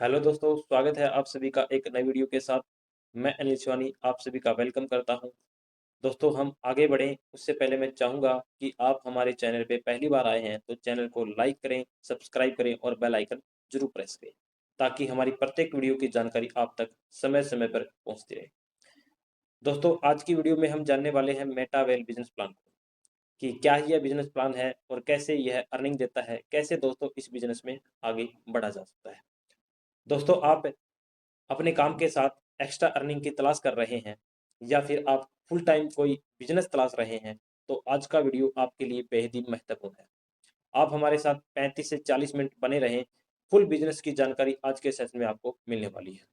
Hello दोस्तों, स्वागत है आप सभी का एक नई वीडियो के साथ। मैं अनिल शिवानी आप सभी का वेलकम करता हूं। दोस्तों, हम आगे बढ़ें उससे पहले मैं चाहूँगा कि आप हमारे चैनल पे पहली बार आए हैं तो चैनल को लाइक करें, सब्सक्राइब करें और बेल आइकन जरूर प्रेस करें ताकि हमारी प्रत्येक वीडियो की जानकारी आप तक समय-समय पर पहुँचती रहे। दोस्तों, आज की वीडियो में हम जानने वाले हैं मेटावेल बिज़नेस प्लान को कि क्या यह बिज़नेस प्लान है और कैसे यह अर्निंग देता है, कैसे दोस्तों इस बिज़नेस में आगे बढ़ा जा सकता है। दोस्तों, आप अपने काम के साथ एक्स्ट्रा अर्निंग की तलाश कर रहे हैं या फिर आप फुल टाइम कोई बिजनेस तलाश रहे हैं, तो आज का वीडियो आपके लिए बेहद ही महत्वपूर्ण है। आप हमारे साथ 35 से 40 मिनट बने रहें, फुल बिजनेस की जानकारी आज के सेशन में आपको मिलने वाली है।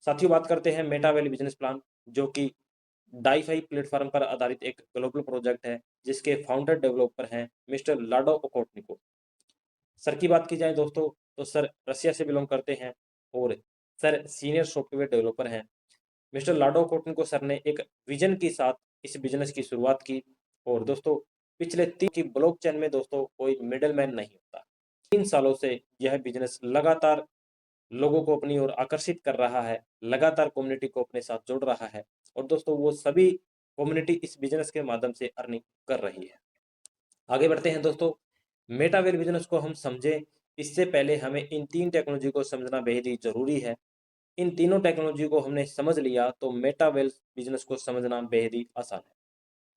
साथियों, बात करते हैं मेटावेल बिजनेस प्लान, जो कि डाईफाई प्लेटफॉर्म पर आधारित एक ग्लोबल प्रोजेक्ट है, जिसके फाउंडर डेवलपर हैं मिस्टर लाडो ओकोटनिको। सर की बात की जाए दोस्तों, तो सर रसिया से बिलोंग करते हैं और सर सीनियर सॉफ्टवेयर डेवलपर हैं। मिस्टर लाडो कोटनको सर ने एक विजन के साथ इस बिजनेस की शुरुआत की और दोस्तों पिछले 3 की ब्लॉकचेन में दोस्तों कोई मिडलमैन नहीं होता। 3 सालों से यह बिजनेस लगातार लोगों को अपनी ओर आकर्षित कर रहा है, लगातार कम्युनिटी को अपने साथ जोड़ रहा है और दोस्तों वो सभी कम्युनिटी इस बिजनेस के माध्यम से अर्निंग कर रही है। आगे बढ़ते हैं दोस्तों, मेटावेल बिजनेस को हम समझें इससे पहले हमें इन 3 टेक्नोलॉजी को समझना बेहद ही ज़रूरी है। इन तीनों टेक्नोलॉजी को हमने समझ लिया तो मेटावेल बिजनेस को समझना बेहद ही आसान है।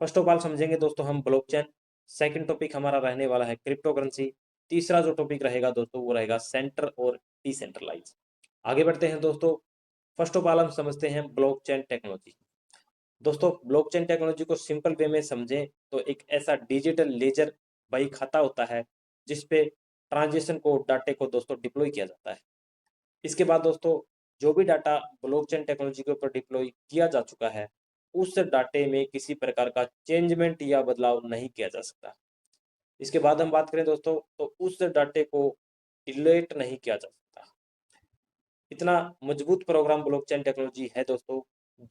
फर्स्ट ऑफ ऑल समझेंगे दोस्तों हम ब्लॉकचेन, सेकंड टॉपिक हमारा रहने वाला है क्रिप्टो करेंसी, तीसरा जो टॉपिक रहेगा दोस्तों वो रहेगा सेंटर और डिसेंट्रलाइज। आगे बढ़ते हैं दोस्तों, फर्स्ट ऑफ ऑल हम समझते हैं ब्लॉकचेन टेक्नोलॉजी। दोस्तों, ब्लॉकचेन टेक्नोलॉजी को सिंपल वे में समझें तो एक ऐसा डिजिटल लेजर बही खाता होता है जिस पे ट्रांजेक्शन को डाटे को दोस्तों डिप्लॉय किया जाता है। इसके बाद दोस्तों जो भी डाटा ब्लॉकचेन टेक्नोलॉजी के ऊपर डिप्लॉय किया जा चुका है, उस डाटे में किसी प्रकार का चेंजमेंट या बदलाव नहीं किया जा सकता। इसके बाद हम बात करें दोस्तों तो उस डाटे को डिलीट नहीं किया जा सकता। इतना मजबूत प्रोग्राम ब्लॉकचेन टेक्नोलॉजी है दोस्तों,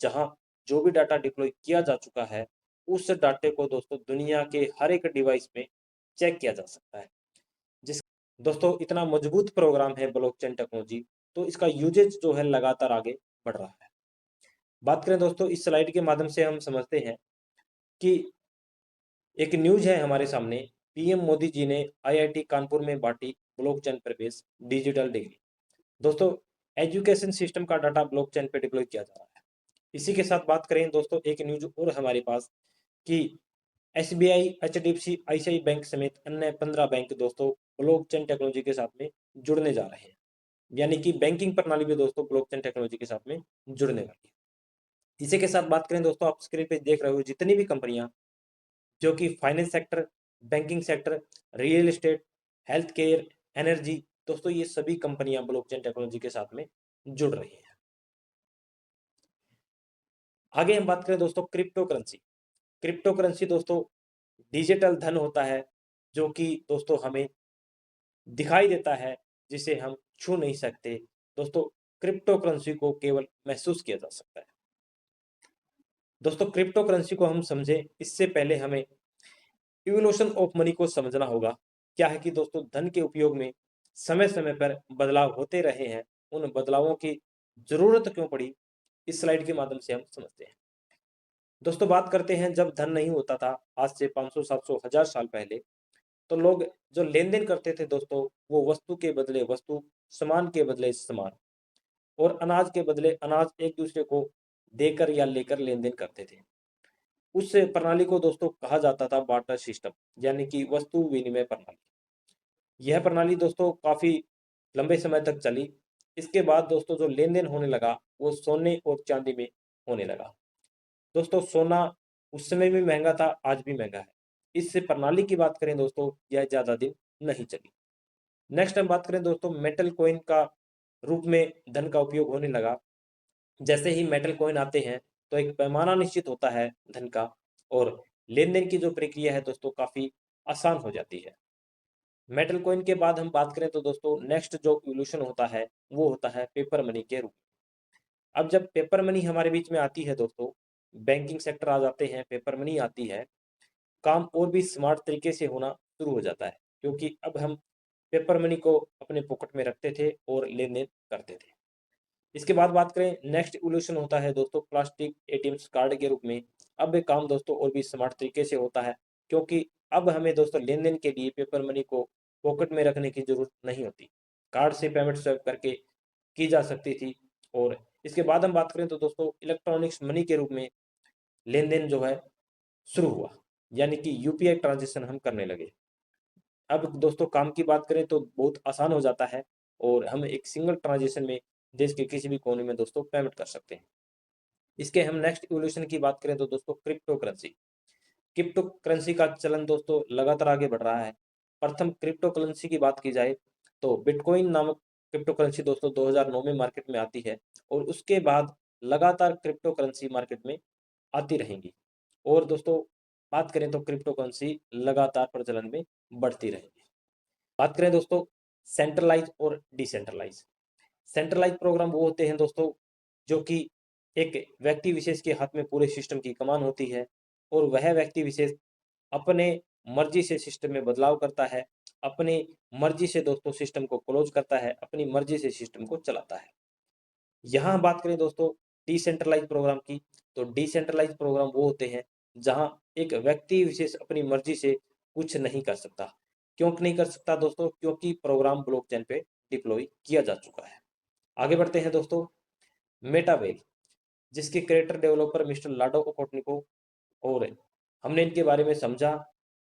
जहां जो भी डाटा डिप्लॉय किया जा चुका है, उस डाटे को दोस्तों दुनिया के हर एक डिवाइस में चेक किया जा सकता है। जिस दोस्तों इतना मजबूत प्रोग्राम है ब्लॉकचेन टेक्नोलॉजी, तो इसका यूजेज जो है लगातार आगे बढ़ रहा है। बात करें दोस्तों इस स्लाइड के माध्यम से हम समझते हैं कि एक न्यूज़ है हमारे सामने, पीएम मोदी जी ने आईआईटी कानपुर में बांटी ब्लॉकचेन पर बेस्ड डिजिटल डिग्री। दोस्तों, एजुकेशन सिस्टम का डाटा ब्लॉकचेन पे डिप्लॉय किया जा रहा है। इसी के साथ बात करें दोस्तों एक न्यूज़ और हमारे पास कि एसबीआई, एचडीएफसी, आईसीआई बैंक समेत अन्य 15 बैंक दोस्तों ब्लॉकचेन टेक्नोलॉजी के साथ में जुड़ने जा रहे हैं। यानी कि बैंकिंग प्रणाली भी दोस्तों ब्लॉकचेन टेक्नोलॉजी के साथ में जुड़ने वाली है। इसी के साथ बात करें दोस्तों, आप स्क्रीन पे देख रहे हो जितनी भी कंपनियां जो कि finance sector, banking sector, real estate, health care, energy, दोस्तों ये सभी कंपनियां ब्लॉकचेन टेक्नोलॉजी के साथ में जुड़ रही हैं। आगे हम बात करें दोस्तों क्रिप्टो करेंसी। क्रिप्टो करेंसी दोस्तों डिजिटल धन होता है जो कि दोस्तों हमें दिखाई देता है, जिसे हम छू नहीं सकते। दोस्तों, क्रिप्टो करेंसी को केवल महसूस किया जा सकता है। दोस्तों, क्रिप्टो करेंसी को हम समझें इससे पहले हमें इवोल्यूशन ऑफ मनी को समझना होगा। क्या है कि दोस्तों धन के उपयोग में समय समय पर बदलाव होते रहे हैं, उन बदलावों की जरूरत क्यों पड़ी, इस स्लाइड के माध्यम से हम समझते हैं। दोस्तों, बात करते हैं जब धन नहीं होता था, आज से 500 700 1000 साल पहले, तो लोग जो लेन देन करते थे दोस्तों, वो वस्तु के बदले वस्तु, सामान के बदले सामान और अनाज के बदले अनाज एक दूसरे को देकर या लेकर लेन देन करते थे। उस प्रणाली को दोस्तों कहा जाता था बार्टर सिस्टम, यानी कि वस्तु विनिमय प्रणाली। यह प्रणाली दोस्तों काफी लंबे समय तक चली। इसके बाद दोस्तों जो लेन देन होने लगा वो सोने और चांदी में होने लगा। दोस्तों, सोना उस समय भी महंगा था, आज भी महंगा है। इस प्रणाली की बात करें दोस्तों, यह ज्यादा दिन नहीं चली। नेक्स्ट हम बात करें दोस्तों मेटल कॉइन का रूप में धन का उपयोग होने लगा। जैसे ही मेटल कॉइन आते हैं तो एक पैमाना निश्चित होता है धन का और लेन देन की जो प्रक्रिया है दोस्तों काफी आसान हो जाती है। मेटल कॉइन के बाद हम बात करें तो दोस्तों नेक्स्ट जो इवोल्यूशन होता है वो होता है पेपर मनी के रूप में। अब जब पेपर मनी हमारे बीच में आती है दोस्तों, बैंकिंग सेक्टर आ जाते हैं, पेपर मनी आती है, काम और भी स्मार्ट तरीके से होना शुरू हो जाता है, क्योंकि अब हम पेपर मनी को अपने पॉकेट में रखते थे और लेन-देन करते थे। इसके बाद बात करें, नेक्स्ट इवोल्यूशन होता है दोस्तों प्लास्टिक एटीएम्स कार्ड के रूप में। अब ये काम दोस्तों और भी स्मार्ट तरीके से होता है, क्योंकि अब हमें दोस्तों लेन-देन के लिए पेपर मनी को पॉकेट में रखने की ज़रूरत नहीं होती। कार्ड से पेमेंट स्वैप करके की जा सकती थी। और इसके बाद हम बात करें तो दोस्तों इलेक्ट्रॉनिक्स मनी के रूप में लेन-देन जो है शुरू हुआ, यानी कि यूपीआई ट्रांज़ैक्शन हम करने लगे। अब दोस्तों काम की बात करें तो बहुत आसान हो जाता है और हम एक सिंगल ट्रांज़ैक्शन में देश के किसी भी कोने में दोस्तों पेमेंट कर सकते हैं। इसके हम नेक्स्ट इवोल्यूशन की बात करें तो दोस्तों क्रिप्टो करेंसी। क्रिप्टो करेंसी का चलन दोस्तों लगातार आगे बढ़ रहा है। प्रथम क्रिप्टो करेंसी की बात की जाए तो बिटकॉइन नामक क्रिप्टो करेंसी दोस्तों 2009 में मार्केट में आती है और उसके बाद लगातार क्रिप्टो करेंसी मार्केट में आती रहेंगी। और दोस्तों बात करें तो क्रिप्टो करेंसी लगातार प्रचलन में बढ़ती रहेगी। बात करें दोस्तों सेंट्रलाइज और डिसेंट्रलाइज। सेंट्रलाइज प्रोग्राम वो होते हैं दोस्तों जो कि एक व्यक्ति विशेष के हाथ में पूरे सिस्टम की कमान होती है और वह व्यक्ति विशेष अपने मर्जी से सिस्टम में बदलाव करता है, अपनी मर्जी से दोस्तों सिस्टम को क्लोज करता है, अपनी मर्जी से सिस्टम को चलाता है। यहाँ बात करें दोस्तों डिसेंट्रलाइज प्रोग्राम की, तो डिसेंट्रलाइज प्रोग्राम वो होते हैं जहाँ एक व्यक्ति विशेष अपनी मर्जी से कुछ नहीं कर सकता। क्यों नहीं कर सकता दोस्तों? क्योंकि प्रोग्राम ब्लॉकचेन पे डिप्लॉय किया जा चुका है। आगे बढ़ते हैं दोस्तों, मेटावेल जिसके क्रिएटर डेवलपर मिस्टर लाडो ओकोटनिको और हमने इनके बारे में समझा।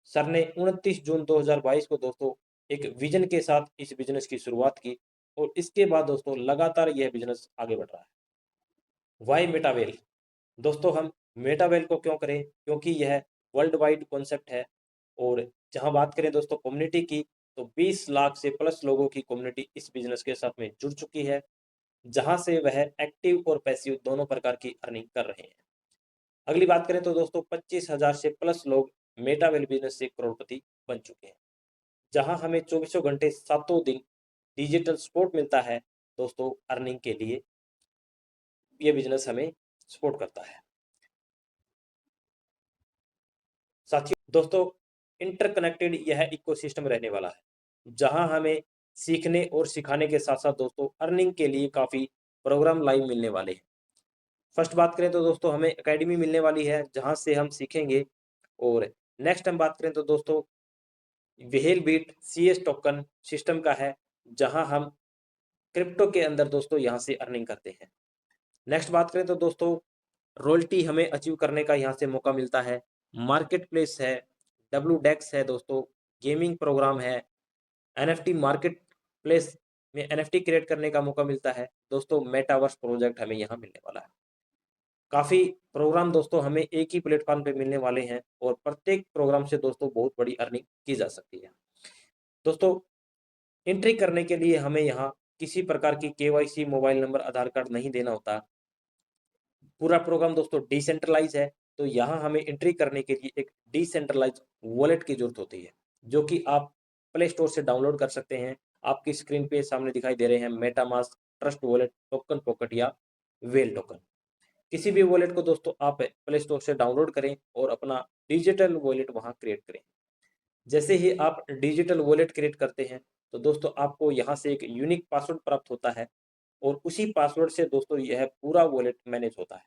सर ने 29 जून 2022 को दोस्तों एक विजन के साथ इस बिजनेस की शुरुआत की और इसके बाद दोस्तों लगातार यह बिजनेस आगे बढ़ रहा है। वाई मेटावेल? दोस्तों हम मेटावेल को क्यों करें? क्योंकि यह वर्ल्ड वाइड कॉन्सेप्ट है और जहां बात करें दोस्तों कम्युनिटी की, तो 20 लाख से प्लस लोगों की कम्युनिटी इस बिजनेस के साथ में जुड़ चुकी है, जहां से वह एक्टिव और पैसिव दोनों प्रकार की अर्निंग कर रहे हैं। अगली बात करें तो दोस्तों 25,000 से प्लस लोग मेटावेल बिजनेस से करोड़पति बन चुके हैं, जहां हमें चौबीसों घंटे सातों दिन डिजिटल सपोर्ट मिलता है दोस्तों अर्निंग के लिए। ये बिजनेस हमें सपोर्ट करता है। साथियों दोस्तों इंटरकनेक्टेड यह इकोसिस्टम रहने वाला है, जहां हमें सीखने और सिखाने के साथ साथ दोस्तों अर्निंग के लिए काफ़ी प्रोग्राम लाइव मिलने वाले हैं। फर्स्ट बात करें तो दोस्तों हमें एकेडमी मिलने वाली है जहां से हम सीखेंगे। और नेक्स्ट हम बात करें तो दोस्तों व्हेल बीट सीएस टोकन सिस्टम का है, जहां हम क्रिप्टो के अंदर दोस्तों यहां से अर्निंग करते हैं। नेक्स्ट बात करें तो दोस्तों रॉयल्टी हमें अचीव करने का यहाँ से मौका मिलता है। मार्केट प्लेस है, डब्ल्यू डेक्स है दोस्तों, गेमिंग प्रोग्राम है, एनएफटी मार्केट प्लेस में एनएफटी क्रिएट करने का मौका मिलता है दोस्तों। मेटावर्स प्रोजेक्ट हमें यहाँ मिलने वाला है। काफ़ी प्रोग्राम दोस्तों हमें एक ही प्लेटफॉर्म पे मिलने वाले हैं और प्रत्येक प्रोग्राम से दोस्तों बहुत बड़ी अर्निंग की जा सकती है। दोस्तों एंट्री करने के लिए हमें यहाँ किसी प्रकार की केवाईसी, मोबाइल नंबर, आधार कार्ड नहीं देना होता। पूरा प्रोग्राम दोस्तों डिसेंट्रलाइज है, तो यहाँ हमें एंट्री करने के लिए एक डिसेंट्रलाइज वॉलेट की जरूरत होती है, जो कि आप प्ले स्टोर से डाउनलोड कर सकते हैं। आपकी स्क्रीन पे सामने दिखाई दे रहे हैं MetaMask, trust wallet, token pocket या वेल टोकन। किसी भी वॉलेट को दोस्तों आप प्ले स्टोर से डाउनलोड करें और अपना डिजिटल वॉलेट वहाँ क्रिएट करें। जैसे ही आप डिजिटल वॉलेट क्रिएट करते हैं तो दोस्तों आपको यहाँ से एक यूनिक पासवर्ड प्राप्त होता है और उसी पासवर्ड से दोस्तों यह पूरा वॉलेट मैनेज होता है।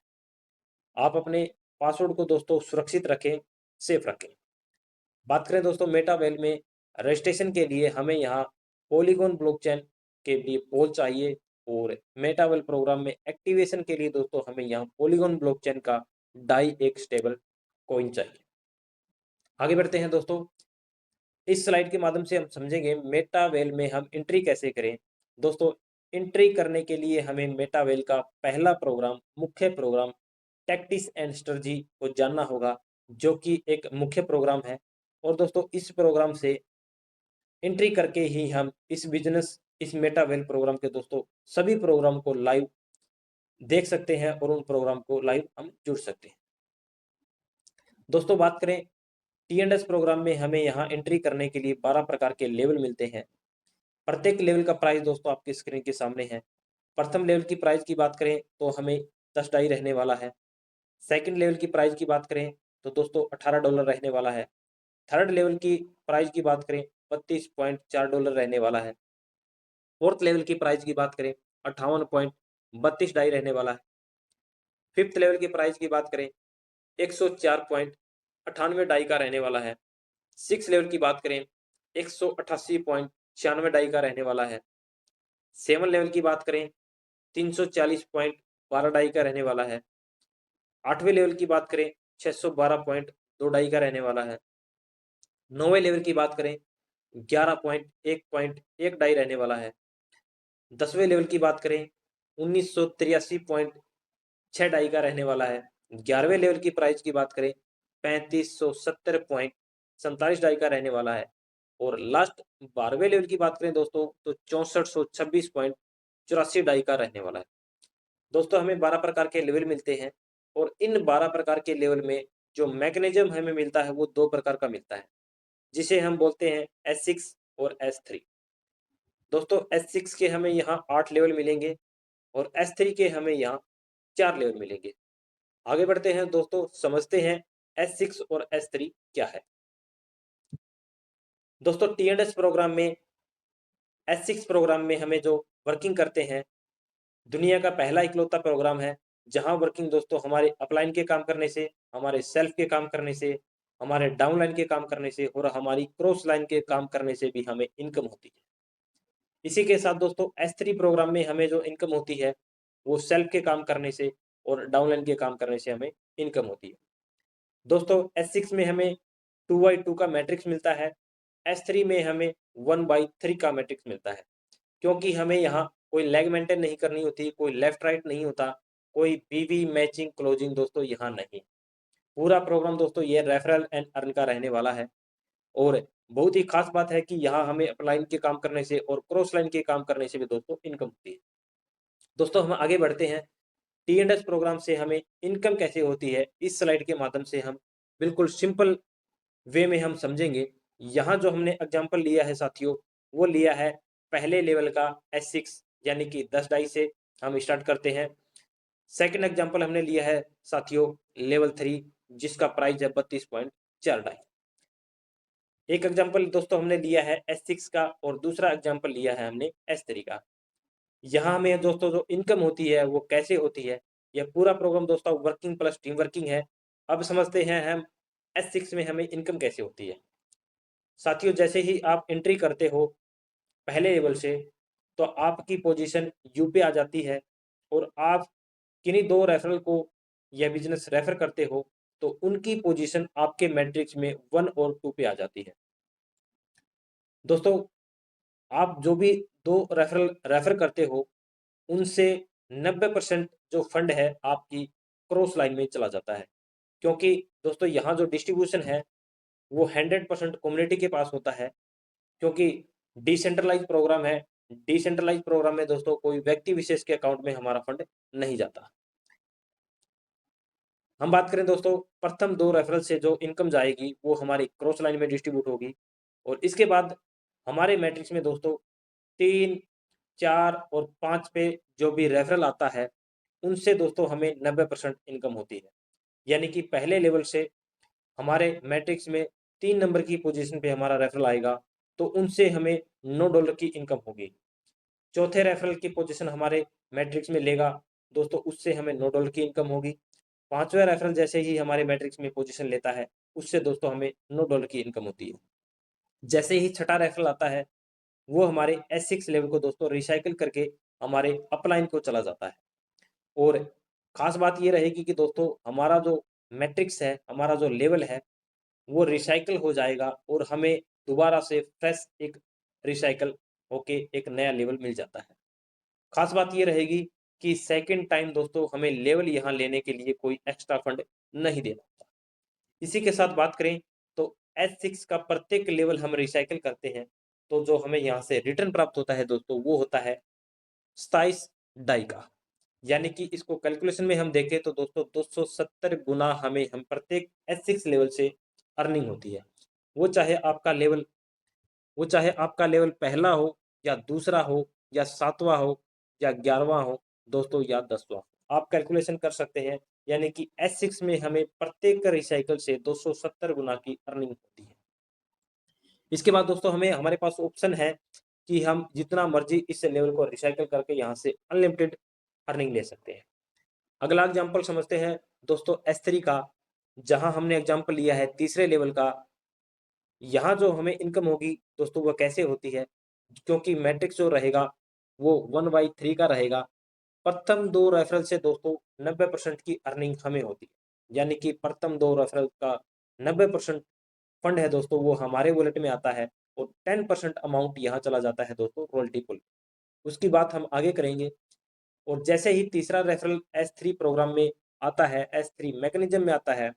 आप अपने पासवर्ड को दोस्तों सुरक्षित रखें, सेफ रखें। बात करें दोस्तों मेटावेल में रजिस्ट्रेशन के लिए हमें यहाँ पॉलीगॉन ब्लॉकचेन के लिए पोल चाहिए और मेटावेल प्रोग्राम में एक्टिवेशन के लिए दोस्तों हमें यहाँ पॉलीगॉन ब्लॉकचेन का डाई एक स्टेबल कॉइन चाहिए। आगे बढ़ते हैं दोस्तों, इस स्लाइड के माध्यम से हम समझेंगे मेटावेल में हम एंट्री कैसे करें। दोस्तों एंट्री करने के लिए हमें मेटावेल का पहला प्रोग्राम, मुख्य प्रोग्राम टैक्टिक्स एंड स्ट्रेटजी को जानना होगा, जो कि एक मुख्य प्रोग्राम है। और दोस्तों इस प्रोग्राम से एंट्री करके ही हम इस बिजनेस, इस मेटावेल प्रोग्राम के दोस्तों सभी प्रोग्राम को लाइव देख सकते हैं और उन प्रोग्राम को लाइव हम जुड़ सकते हैं। दोस्तों बात करें टी&एस प्रोग्राम में हमें यहाँ एंट्री करने के लिए 12 प्रकार के लेवल मिलते हैं। प्रत्येक लेवल का प्राइस दोस्तों आपकी स्क्रीन के सामने है। प्रथम लेवल की प्राइस की बात करें तो हमें 10 डाई रहने वाला है। सेकंड लेवल की प्राइस की बात करें तो दोस्तों $18 रहने वाला है। थर्ड लेवल की प्राइस की बात करें $32.4 रहने वाला है। फोर्थ लेवल की प्राइस की बात करें 58.32 डाई रहने वाला है। फिफ्थ लेवल की प्राइस की बात करें 104.98 डाई का रहने वाला है। सिक्स लेवल की बात करें 188.96 डाई का रहने वाला है। सेवन लेवल की बात करें 340.12 डाई का रहने वाला है। आठवें लेवल की बात करें 612.2 डाई का रहने वाला है। नौवें लेवल की बात करें 11.1 डाई रहने वाला है। 10वें लेवल की बात करें 1983.6 डाई का रहने वाला है। 11वें लेवल की प्राइस की बात करें 3570.47 डाई का रहने वाला है। और लास्ट 12वें लेवल की बात करें दोस्तों तो 6426.84 डाई का रहने वाला है। दोस्तों हमें 12 प्रकार के लेवल मिलते हैं और इन 12 प्रकार के लेवल में जो मैकेनिज्म हमें मिलता है वो दो प्रकार का मिलता है, जिसे हम बोलते हैं S6 और S3। दोस्तों S6 के हमें यहाँ 8 लेवल मिलेंगे और S3 के हमें यहाँ 4 लेवल मिलेंगे। आगे बढ़ते हैं दोस्तों, समझते हैं S6 और S3 क्या है। दोस्तों TNS प्रोग्राम में S6 प्रोग्राम में हमें जो वर्किंग करते हैं, दुनिया का पहला इकलौता प्रोग्राम है जहां वर्किंग दोस्तों हमारे अपलाइन के काम करने से, हमारे सेल्फ के काम करने से, हमारे डाउनलाइन के काम करने से और हमारी क्रॉस लाइन के काम करने से भी हमें इनकम होती है। इसी के साथ दोस्तों S3 प्रोग्राम में हमें जो इनकम होती है वो सेल्फ के काम करने से और डाउनलाइन के काम करने से हमें इनकम होती है। दोस्तों S6 में हमें 2x2 का मैट्रिक्स मिलता है। S3 में हमें 1/3 का मैट्रिक्स मिलता है, क्योंकि हमें यहाँ कोई लेग मेंटेन नहीं करनी होती, कोई लेफ्ट राइट नहीं होता, कोई पीवी मैचिंग क्लोजिंग दोस्तों यहाँ नहीं। पूरा प्रोग्राम दोस्तों ये रेफरल एंड अर्न का रहने वाला है। और बहुत ही खास बात है कि यहाँ हमें अपलाइन के काम करने से और क्रॉस लाइन के काम करने से भी दोस्तों इनकम होती है। दोस्तों हम आगे बढ़ते हैं, TNS प्रोग्राम से हमें इनकम कैसे होती है इस स्लाइड के माध्यम से हम बिल्कुल सिंपल वे में हम समझेंगे। यहाँ जो हमने एग्जाम्पल लिया है साथियों, वो लिया है पहले लेवल का S6 यानी कि 10 डाई से हम स्टार्ट करते हैं। सेकंड एग्जाम्पल हमने लिया है साथियों लेवल 3 जिसका प्राइस है 32.4 डाई। एक एग्जाम्पल दोस्तों हमने लिया है S6 का और दूसरा एग्जाम्पल लिया है हमने S3 का। यहाँ हमें दोस्तों जो इनकम होती है वो कैसे होती है, यह पूरा प्रोग्राम दोस्तों वर्किंग प्लस टीम वर्किंग है। अब समझते हैं हम S6 में हमें इनकम कैसे होती है। साथियों जैसे ही आप एंट्री करते हो पहले लेवल से तो आपकी पोजीशन यू पे आ जाती है और आप किन्हीं दो रेफरल को यह बिजनेस रेफर करते हो तो उनकी पोजीशन आपके मैट्रिक्स में 1 और 2 पे आ जाती है। दोस्तों आप जो भी दो रेफर करते हो उनसे 90% जो फंड है आपकी क्रॉस लाइन में चला जाता है, क्योंकि दोस्तों यहाँ जो डिस्ट्रीब्यूशन है वो 100% कम्युनिटी के पास होता है, क्योंकि डिसेंट्रलाइज प्रोग्राम है। डिसेंट्रलाइज प्रोग्राम में दोस्तों कोई व्यक्ति विशेष के अकाउंट में हमारा फंड नहीं जाता। हम बात करें दोस्तों प्रथम दो रेफरल से जो इनकम जाएगी वो हमारी क्रॉस लाइन में डिस्ट्रीब्यूट होगी और इसके बाद हमारे मैट्रिक्स में दोस्तों 3, 4 और 5 पे जो भी रेफरल आता है उनसे दोस्तों हमें 90% इनकम होती है। यानी कि पहले लेवल से हमारे मैट्रिक्स में 3 नंबर की पोजीशन पे हमारा रेफरल आएगा तो उनसे हमें $9 की इनकम होगी। चौथे रेफरल की पोजीशन हमारे मैट्रिक्स में लेगा दोस्तों, उससे हमें $9 की इनकम होगी। पांचवा रेफरल जैसे ही हमारे मैट्रिक्स में पोजीशन लेता है उससे दोस्तों हमें $9 की इनकम होती है। जैसे ही छठा रेफरल आता है वो हमारे S6 लेवल को दोस्तों रिसाइकिल करके हमारे अपलाइन को चला जाता है। और खास बात ये रहेगी कि दोस्तों हमारा जो मैट्रिक्स है, हमारा जो लेवल है वो रिसाइकिल हो जाएगा और हमें दोबारा से फ्रेश एक रिसाइकिल होके एक नया लेवल मिल जाता है। खास बात ये रहेगी कि सेकंड टाइम दोस्तों हमें लेवल यहाँ लेने के लिए कोई एक्स्ट्रा फंड नहीं देना होता। इसी के साथ बात करें तो S6 का प्रत्येक लेवल हम रिसाइकिल करते हैं तो जो हमें यहाँ से रिटर्न प्राप्त होता है दोस्तों वो होता है 27 डाई का। यानी कि इसको कैलकुलेशन में हम देखें तो दोस्तों 270 गुना हमें हम प्रत्येक S6 लेवल से अर्निंग होती है। वो चाहे आपका लेवल वो चाहे आपका लेवल पहला हो या दूसरा हो या 7वां हो या 11वां हो दोस्तों या 10वां, आप कैलकुलेशन कर सकते हैं। यानी कि S6 में हमें प्रत्येक रिसाइकल से 270 गुना की अर्निंग होती है। इसके बाद दोस्तों हमारे पास ऑप्शन है कि हम जितना मर्जी इस लेवल को रिसाइकिल करके यहाँ से अनलिमिटेड अर्निंग ले सकते हैं। अगला एग्जाम्पल समझते हैं दोस्तों S3 का, जहां हमने एग्जाम्पल लिया है तीसरे लेवल का। यहाँ जो हमें इनकम होगी दोस्तों वो कैसे होती है, क्योंकि मैट्रिक्स जो रहेगा वो 1/3 का रहेगा। प्रथम 2 रेफरल से दोस्तों 90% की अर्निंग हमें होती है, यानी कि प्रथम 2 रेफरल का 90% फंड है दोस्तों वो हमारे वॉलेट में आता है, और 10% अमाउंट यहाँ चला जाता है दोस्तों रॉयल्टी पुल। उसकी बात हम आगे करेंगे। और जैसे ही तीसरा रेफरल S3 प्रोग्राम में आता है, S3 मैकेनिज्म में आता है,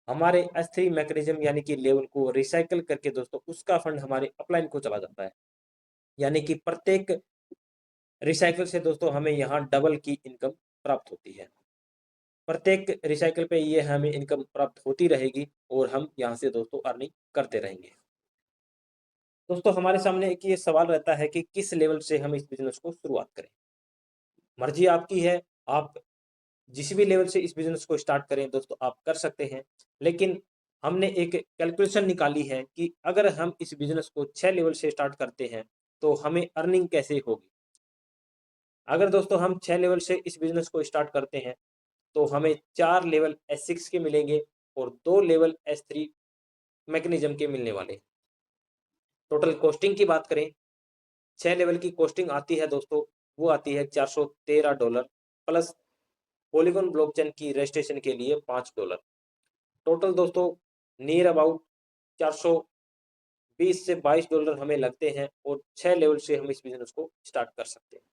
हमारे S3 मैकेनिज्म यानी कि लेवल को रिसाइकल करके दोस्तों उसका फंड हमारे अपलाइन को चला जाता है। यानी कि प्रत्येक रिसाइकल से दोस्तों हमें यहाँ डबल की इनकम प्राप्त होती है। प्रत्येक रिसाइकल पे ये हमें इनकम प्राप्त होती रहेगी और हम यहाँ से दोस्तों अर्निंग करते रहेंगे। दोस्तों हमारे सामने एक ये सवाल रहता है कि किस लेवल से हम इस बिजनेस को शुरुआत करें। मर्जी आपकी है, आप जिस भी लेवल से इस बिजनेस को स्टार्ट करें दोस्तों आप कर सकते हैं। लेकिन हमने एक कैलकुलेशन निकाली है कि अगर हम इस बिजनेस को 6 लेवल से स्टार्ट करते हैं तो हमें अर्निंग कैसे होगी। अगर दोस्तों हम 6 लेवल से इस बिजनेस को स्टार्ट करते हैं तो हमें 4 लेवल S6 के मिलेंगे और 2 लेवल S3 मैकेनिज्म के मिलने वाले। टोटल कॉस्टिंग की बात करें, 6 लेवल की कॉस्टिंग आती है दोस्तों, वो आती है $413 प्लस पॉलीगॉन ब्लॉकचेन की रजिस्ट्रेशन के लिए $5। टोटल दोस्तों नियर अबाउट 420 से $22 हमें लगते हैं और 6 लेवल से हम इस बिजनेस को स्टार्ट कर सकते हैं।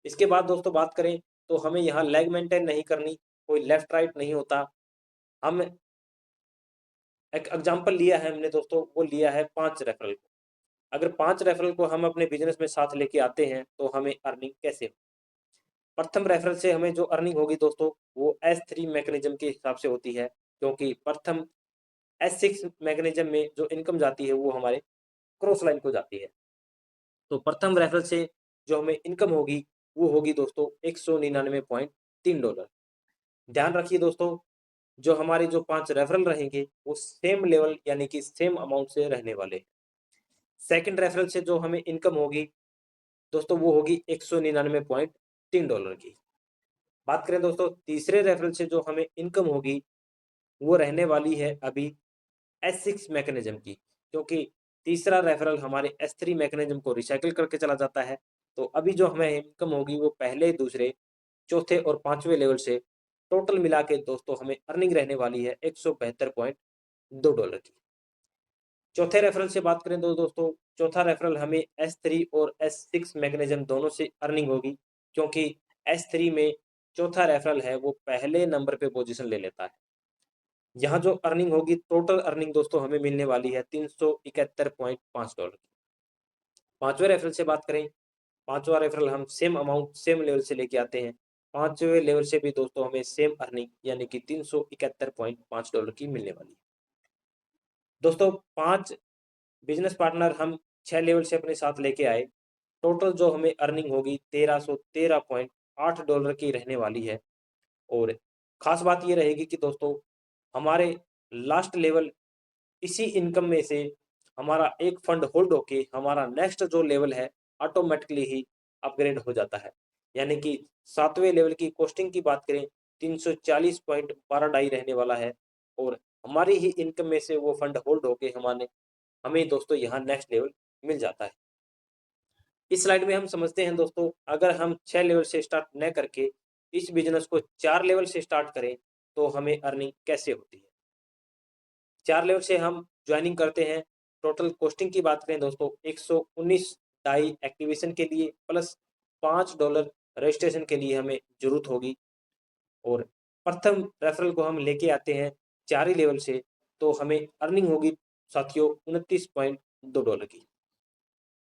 इसके बाद दोस्तों बात करें तो हमें यहाँ लेग मेंटेन नहीं करनी, कोई लेफ्ट राइट नहीं होता। हम एक एग्जांपल लिया है हमने दोस्तों, वो लिया है 5 रेफरल को। अगर 5 रेफरल को हम अपने बिजनेस में साथ लेके आते हैं तो हमें अर्निंग कैसे हो। प्रथम रेफरल से हमें जो अर्निंग होगी दोस्तों वो S3 मैकेनिज्म के हिसाब से होती है, क्योंकि प्रथम S6 मैकेनिज्म में जो इनकम जाती है वो हमारे क्रॉस लाइन को जाती है। तो प्रथम रेफरल से जो हमें इनकम होगी वो होगी दोस्तों $199.3। ध्यान रखिए दोस्तों, जो हमारे जो 5 रेफरल रहेंगे वो सेम लेवल यानी कि सेम अमाउंट से रहने वाले। सेकंड रेफरल से जो हमें इनकम होगी दोस्तों वो होगी $199.3 की। बात करें दोस्तों तीसरे रेफरल से जो हमें इनकम होगी वो रहने वाली है अभी S6 मैकेनिज्म की, क्योंकि तीसरा रेफरल हमारे S3 मैकेनिज्म को रिसाइकिल करके चला जाता है। तो अभी जो हमें इनकम होगी वो पहले, दूसरे, चौथे और 5वें लेवल से टोटल मिला के दोस्तों हमें अर्निंग रहने वाली है $172 की। चौथे रेफरल से बात करें तो दोस्तों चौथा रेफरल हमें S3 और S6 मैकेनिज्म दोनों से अर्निंग होगी, क्योंकि S3 में चौथा रेफरल है वो पहले नंबर पे पोजीशन ले लेता है। यहाँ जो अर्निंग होगी टोटल अर्निंग दोस्तों हमें मिलने वाली है $371.5 की। पांचवें रेफरल से बात करें, पांचवा रेफरल हम सेम अमाउंट सेम लेवल से लेके आते हैं। पांचवें लेवल से भी दोस्तों हमें सेम अर्निंग यानी कि $371.5 की मिलने वाली है। दोस्तों 5 बिजनेस पार्टनर हम 6 लेवल से अपने साथ लेके आए। टोटल जो हमें अर्निंग होगी $1313.8 की रहने वाली है। और खास बात ये रहेगी कि दोस्तों हमारे लास्ट लेवल इसी इनकम में से हमारा एक फंड होल्ड होके हमारा नेक्स्ट जो लेवल है ऑटोमेटिकली ही अपग्रेड हो जाता है। यानी कि 7वें लेवल की कॉस्टिंग की बात करें 340.12 डाई रहने वाला है, और हमारी ही इनकम में से वो फंड होल्ड होके हमें दोस्तों यहाँ नेक्स्ट लेवल मिल जाता है। इस स्लाइड में हम समझते हैं दोस्तों, अगर हम 6 लेवल से स्टार्ट न करके इस बिजनेस को 4 लेवल से स्टार्ट करें तो हमें अर्निंग कैसे होती है। 4 लेवल से हम ज्वाइनिंग करते हैं। टोटल कॉस्टिंग की बात करें दोस्तों 119 डाई एक्टिवेशन के लिए प्लस $5 रजिस्ट्रेशन के लिए हमें जरूरत होगी। और प्रथम रेफरल को हम लेके आते हैं 4 ही लेवल से, तो हमें अर्निंग होगी साथियों $29.2 की।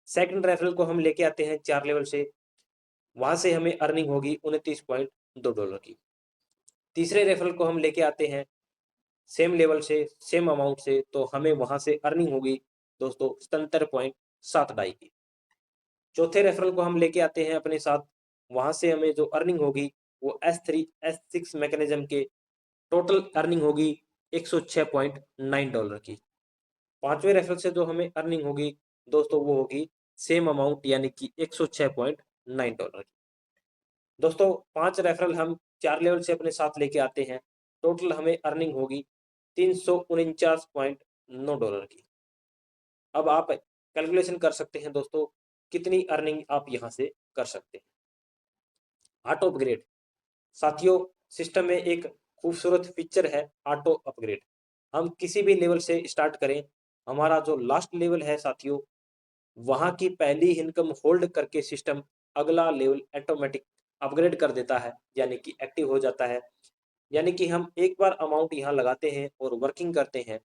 सेकंड रेफरल को हम लेके आते हैं 4 लेवल से, वहां से हमें अर्निंग होगी $29.2 की। तीसरे रेफरल को हम लेके आते हैं सेम लेवल से सेम अमाउंट से, तो हमें वहां से अर्निंग होगी दोस्तों 77.7 डाई की। चौथे रेफरल को हम लेके आते हैं अपने साथ, वहां से हमें जो अर्निंग होगी वो S3 S6 मैकेनिज्म के टोटल अर्निंग होगी $106.9 की। 5वें रेफरल से जो हमें अर्निंग होगी दोस्तों वो होगी सेम अमाउंट यानी कि $106.9 की। दोस्तों 5 रेफरल हम 4 लेवल से अपने साथ लेके आते हैं, टोटल हमें अर्निंग होगी $349.9 की। अब आप कैलकुलेशन कर सकते हैं दोस्तों कितनी अर्निंग आप यहाँ से कर सकते हैं। ऑटो अपग्रेड साथियों, सिस्टम में एक खूबसूरत फीचर है ऑटो अपग्रेड। हम किसी भी लेवल से स्टार्ट करें, हमारा जो लास्ट लेवल है साथियों, वहां की पहली इनकम होल्ड करके सिस्टम अगला लेवल ऑटोमेटिक अपग्रेड कर देता है, यानी कि एक्टिव हो जाता है। यानी कि हम एक बार अमाउंट यहाँ लगाते हैं और वर्किंग करते हैं,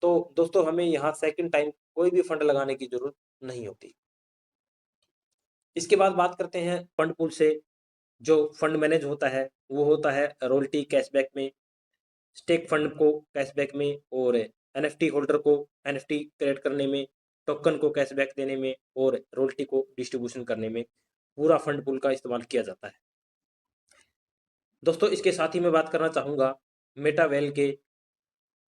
तो दोस्तों हमें यहाँ सेकंड टाइम कोई भी फंड लगाने की जरूरत नहीं होती। इसके बाद बात करते हैं फंड पूल से जो फंड मैनेज होता है, वो होता है रॉयल्टी कैशबैक में, स्टेक फंड को कैशबैक में, और एनएफटी होल्डर को एनएफटी क्रिएट करने में, टोकन को कैशबैक देने में, और रॉयल्टी को डिस्ट्रीब्यूशन करने में पूरा फंड पूल का इस्तेमाल किया जाता है। दोस्तों इसके साथ ही मैं बात करना चाहूँगा मेटावेल के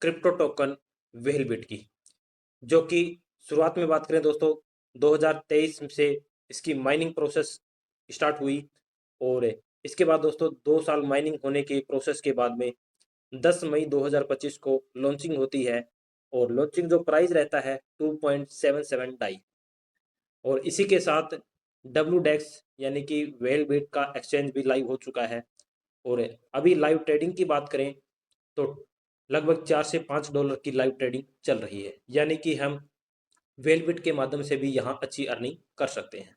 क्रिप्टो टोकन वेलबिट की, जो कि शुरुआत में बात करें दोस्तों 2023 से इसकी माइनिंग प्रोसेस स्टार्ट हुई, और इसके बाद दोस्तों 2 साल माइनिंग होने के प्रोसेस के बाद में 10 मई 2025 को लॉन्चिंग होती है, और लॉन्चिंग जो प्राइस रहता है 2.77 डाई, और इसी के साथ WDEX यानी कि वेलबिट का एक्सचेंज भी लाइव हो चुका है। और अभी लाइव ट्रेडिंग की बात करें तो लगभग $4 से $5 की लाइव ट्रेडिंग चल रही है, यानी कि हम वेलबिट के माध्यम से भी यहाँ अच्छी अर्निंग कर सकते हैं।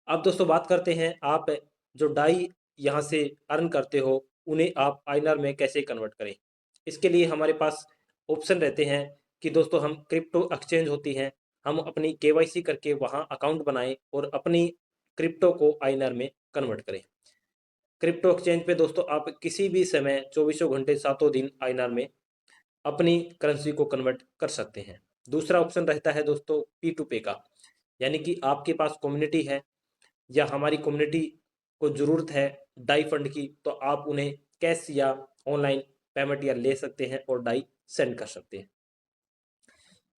अब दोस्तों बात करते हैं आप जो डाई यहाँ से अर्न करते हो उन्हें आप आईएनआर में कैसे कन्वर्ट करें। इसके लिए हमारे पास ऑप्शन रहते हैं कि दोस्तों हम क्रिप्टो एक्सचेंज होती हैं, हम अपनी केवाईसी करके वहाँ अकाउंट बनाएं और अपनी क्रिप्टो को आईएनआर में कन्वर्ट करें। क्रिप्टो एक्सचेंज पे दोस्तों आप किसी भी समय 24 घंटे 7 दिन आईएनआर में अपनी करेंसी को कन्वर्ट कर सकते हैं। दूसरा ऑप्शन रहता है दोस्तों P2P का, यानी कि आपके पास कम्युनिटी है या हमारी कम्युनिटी को ज़रूरत है डाई फंड की, तो आप उन्हें कैश या ऑनलाइन पेमेंट या ले सकते हैं और डाई सेंड कर सकते हैं।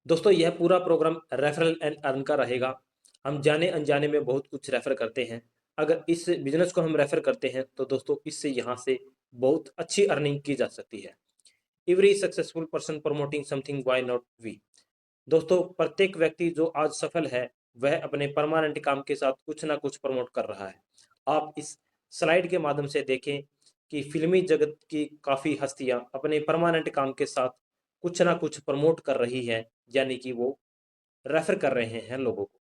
दोस्तों यह पूरा प्रोग्राम रेफरल एंड अर्न का रहेगा। हम जाने अनजाने में बहुत कुछ रेफर करते हैं, अगर इस बिजनेस को हम रेफर करते हैं तो दोस्तों इससे यहाँ से बहुत अच्छी अर्निंग की जा सकती है। Every successful person promoting something, why not we. दोस्तों प्रत्येक व्यक्ति जो आज सफल है वह अपने परमानेंट काम के साथ कुछ ना कुछ प्रमोट कर रहा है। आप इस स्लाइड के माध्यम से देखें कि फिल्मी जगत की काफ़ी हस्तियां अपने परमानेंट काम के साथ कुछ ना कुछ प्रमोट कर रही है, यानी कि वो रेफर कर रहे हैं लोगों को।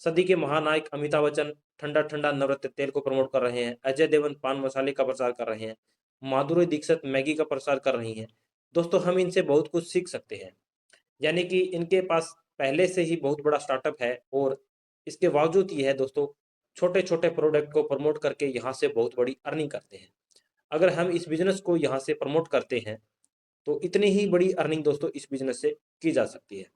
सदी के महानायक अमिताभ बच्चन ठंडा ठंडा नवरत्न तेल को प्रमोट कर रहे हैं, अजय देवगन पान मसाले का प्रचार कर रहे हैं, माधुरी दीक्षित मैगी का प्रचार कर रही हैं। दोस्तों हम इनसे बहुत कुछ सीख सकते हैं, यानी कि इनके पास पहले से ही बहुत बड़ा स्टार्टअप है, और इसके बावजूद ये है दोस्तों छोटे छोटे प्रोडक्ट को प्रमोट करके यहाँ से बहुत बड़ी अर्निंग करते हैं। अगर हम इस बिजनेस को यहाँ से प्रमोट करते हैं तो इतनी ही बड़ी अर्निंग दोस्तों इस बिजनेस से की जा सकती है।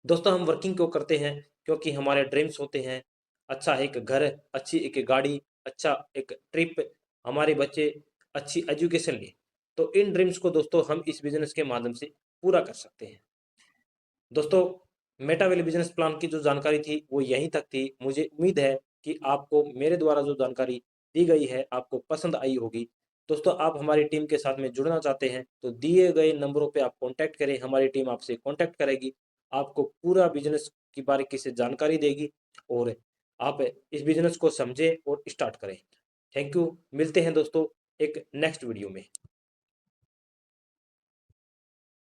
दोस्तों हम वर्किंग क्यों करते हैं? क्योंकि हमारे ड्रीम्स होते हैं अच्छा एक घर, अच्छी एक गाड़ी, अच्छा एक ट्रिप, हमारे बच्चे अच्छी एजुकेशन ले। तो इन ड्रीम्स को दोस्तों हम इस बिजनेस के माध्यम से पूरा कर सकते हैं। दोस्तों मेटावेल बिजनेस प्लान की जो जानकारी थी वो यहीं तक थी। मुझे उम्मीद है कि आपको मेरे द्वारा जो जानकारी दी गई है आपको पसंद आई होगी। दोस्तों आप हमारी टीम के साथ में जुड़ना चाहते हैं तो दिए गए नंबरों पे आप कांटेक्ट करें, हमारी टीम आपसे कांटेक्ट करेगी, आपको पूरा बिजनेस की बारीकी से जानकारी देगी, और आप इस बिजनेस को समझें और स्टार्ट करें। थैंक यू, मिलते हैं दोस्तों एक नेक्स्ट वीडियो में।